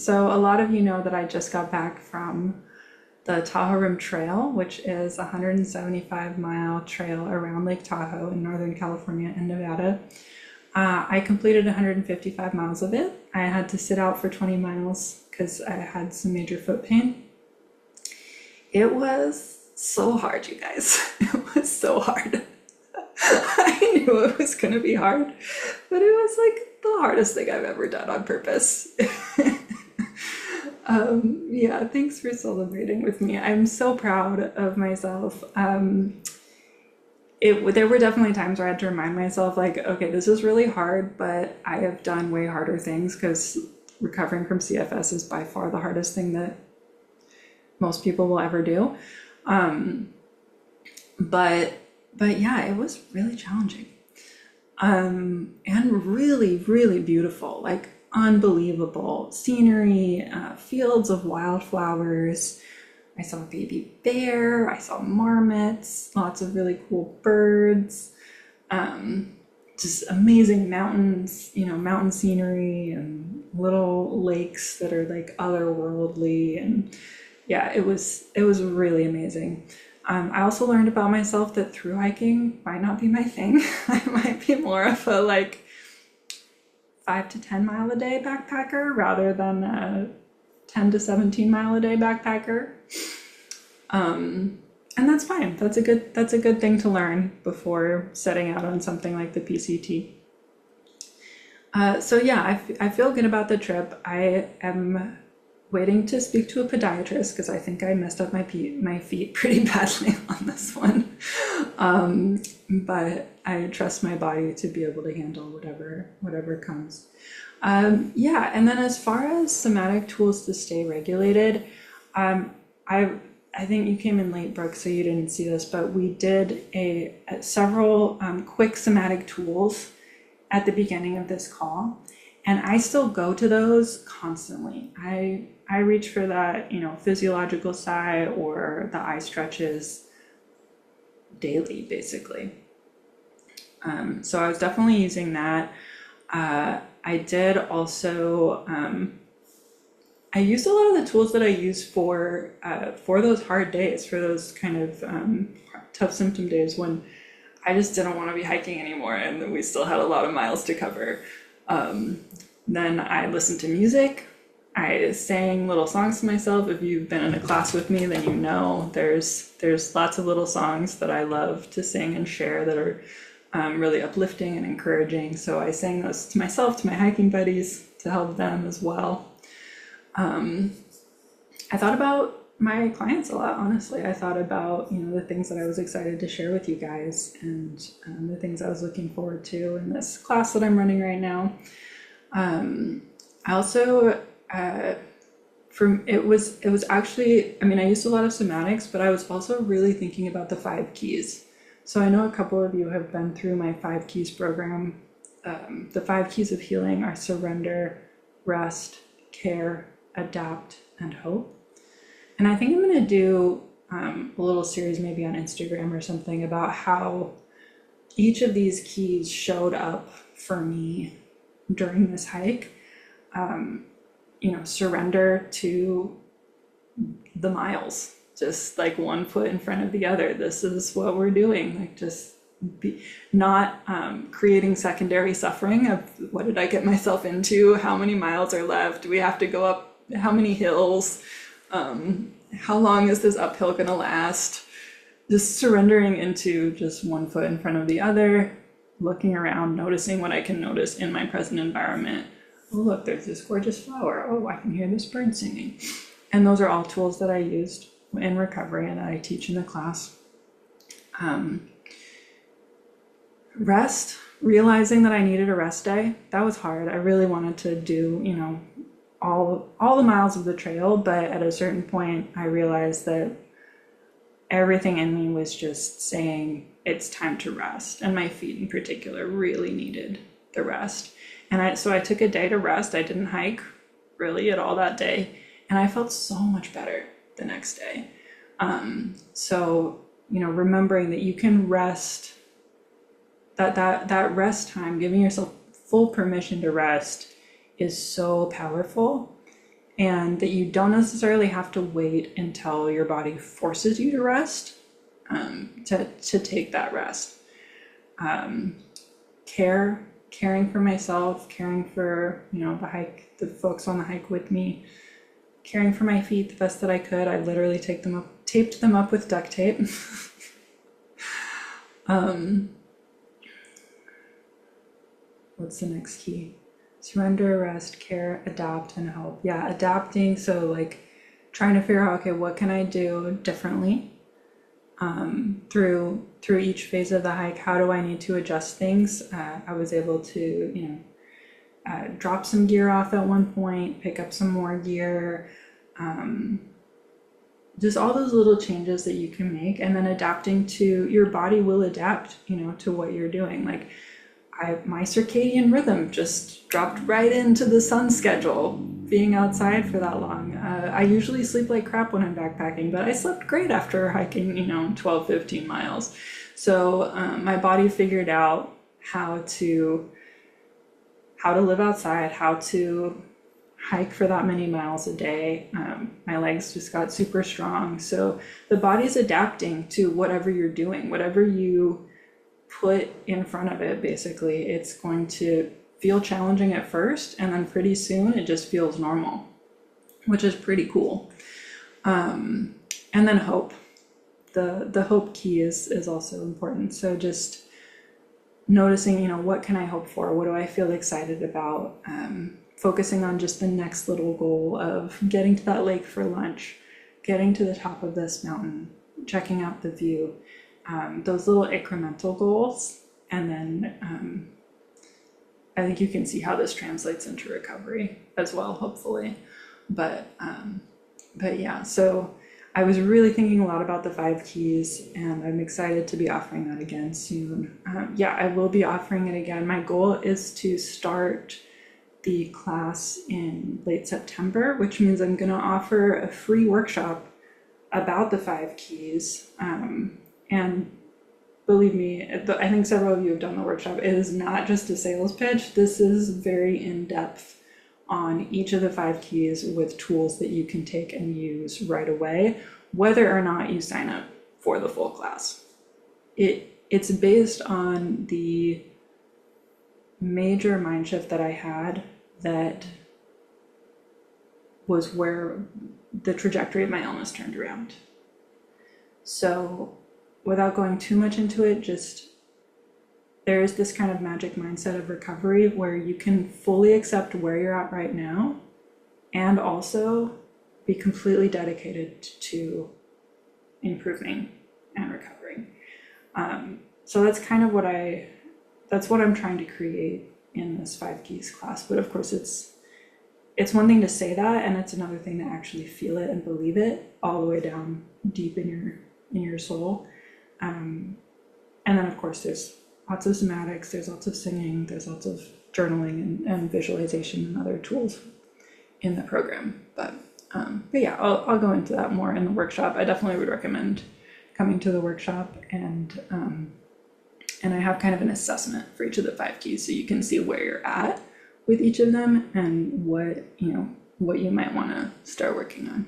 So a lot of you know that I just got back from the Tahoe Rim Trail, which is a 175-mile trail around Lake Tahoe in Northern California and Nevada. I completed 155 miles of it. I had to sit out for 20 miles because I had some major foot pain. It was so hard, you guys. It was so hard. I knew it was going to be hard, but it was like the hardest thing I've ever done on purpose. Yeah, thanks for celebrating with me. I'm so proud of myself. There were definitely times where I had to remind myself, like, okay, this is really hard, but I have done way harder things because recovering from CFS is by far the hardest thing that most people will ever do. But yeah, it was really challenging. And really, really beautiful, like unbelievable scenery, fields of wildflowers. I saw a baby bear, I saw marmots, lots of really cool birds, just amazing mountains, mountain scenery and little lakes that are like otherworldly. And yeah, it was really amazing. I also learned about myself that through hiking might not be my thing. I might be more of a like 5 to 10 mile a day backpacker rather than a 10 to 17 mile a day backpacker. And that's fine. That's a good thing to learn before setting out on something like the PCT. So yeah, I feel good about the trip. I am waiting to speak to a podiatrist because I think I messed up my feet pretty badly on this one. But I trust my body to be able to handle whatever comes. Yeah, and then as far as somatic tools to stay regulated, I think you came in late, Brooke, so you didn't see this, but we did several quick somatic tools at the beginning of this call. And I still go to those constantly. I reach for that, physiological sigh or the eye stretches daily, basically. So I was definitely using that. I did also, I used a lot of the tools that I use for those hard days, for those kind of tough symptom days when I just didn't want to be hiking anymore and we still had a lot of miles to cover. Then I listened to music. I sang little songs to myself. If you've been in a class with me, then you know there's lots of little songs that I love to sing and share that are really uplifting and encouraging. So I sang those to myself, to my hiking buddies, to help them as well. I thought about my clients a lot, honestly. I thought about, the things that I was excited to share with you guys and the things I was looking forward to in this class that I'm running right now. I also, it was actually, I used a lot of somatics, but I was also really thinking about the 5 keys. So I know a couple of you have been through my 5 keys program. The 5 keys of healing are surrender, rest, care, adapt, and hope. And I think I'm going to do a little series maybe on Instagram or something about how each of these keys showed up for me during this hike. Surrender to the miles, just like one foot in front of the other. This is what we're doing, like just not creating secondary suffering of what did I get myself into, how many miles are left, do we have to go up how many hills, how long is this uphill gonna last. Just surrendering into just one foot in front of the other, looking around, noticing what I can notice in my present environment. Oh, look, there's this gorgeous flower. Oh, I can hear this bird singing. And those are all tools that I used in recovery and that I teach in the class. Rest, realizing that I needed a rest day. That was hard. I really wanted to do, all the miles of the trail, but at a certain point I realized that everything in me was just saying it's time to rest, and my feet in particular really needed the rest. And so I took a day to rest. I didn't hike really at all that day, and I felt so much better the next day. So remembering that you can rest, that rest time, giving yourself full permission to rest is so powerful. and that you don't necessarily have to wait until your body forces you to rest to take that rest. Caring for myself, caring for, the folks on the hike with me, caring for my feet the best that I could. I literally taped them up with duct tape. What's the next key? Surrender, rest, care, adapt, and help. Yeah, adapting. So like trying to figure out, okay, what can I do differently through each phase of the hike? How do I need to adjust things? I was able to, drop some gear off at one point, pick up some more gear, just all those little changes that you can make, and then adapting to your body will adapt, to what you're doing. Like my circadian rhythm just dropped right into the sun schedule, being outside for that long. I usually sleep like crap when I'm backpacking, but I slept great after hiking, 12, 15 miles. So my body figured out how to live outside, how to hike for that many miles a day. My legs just got super strong. So the body's adapting to whatever you're doing, whatever you put in front of it. Basically, it's going to feel challenging at first, and then pretty soon it just feels normal, which is pretty cool. And then hope. The hope key is also important. So just noticing, what can I hope for? What do I feel excited about? Focusing on just the next little goal of getting to that lake for lunch, getting to the top of this mountain, checking out the view, those little incremental goals. And then I think you can see how this translates into recovery as well, hopefully. But yeah, so I was really thinking a lot about the 5 keys, and I'm excited to be offering that again soon. Yeah, I will be offering it again. My goal is to start the class in late September, which means I'm going to offer a free workshop about the 5 keys. And believe me, I think several of you have done the workshop. It is not just a sales pitch. This is very in-depth on each of the 5 keys with tools that you can take and use right away, whether or not you sign up for the full class. It's based on the major mind shift that I had that was where the trajectory of my illness turned around. So without going too much into it, just there is this kind of magic mindset of recovery where you can fully accept where you're at right now and also be completely dedicated to improving and recovering. So that's kind of that's what I'm trying to create in this 5 keys class. But of course it's one thing to say that, and it's another thing to actually feel it and believe it all the way down deep in your soul. And then of course there's lots of somatics, there's lots of singing, there's lots of journaling and visualization and other tools in the program. But yeah, I'll go into that more in the workshop. I definitely would recommend coming to the workshop, and I have kind of an assessment for each of the 5 keys, so you can see where you're at with each of them and what you might want to start working on.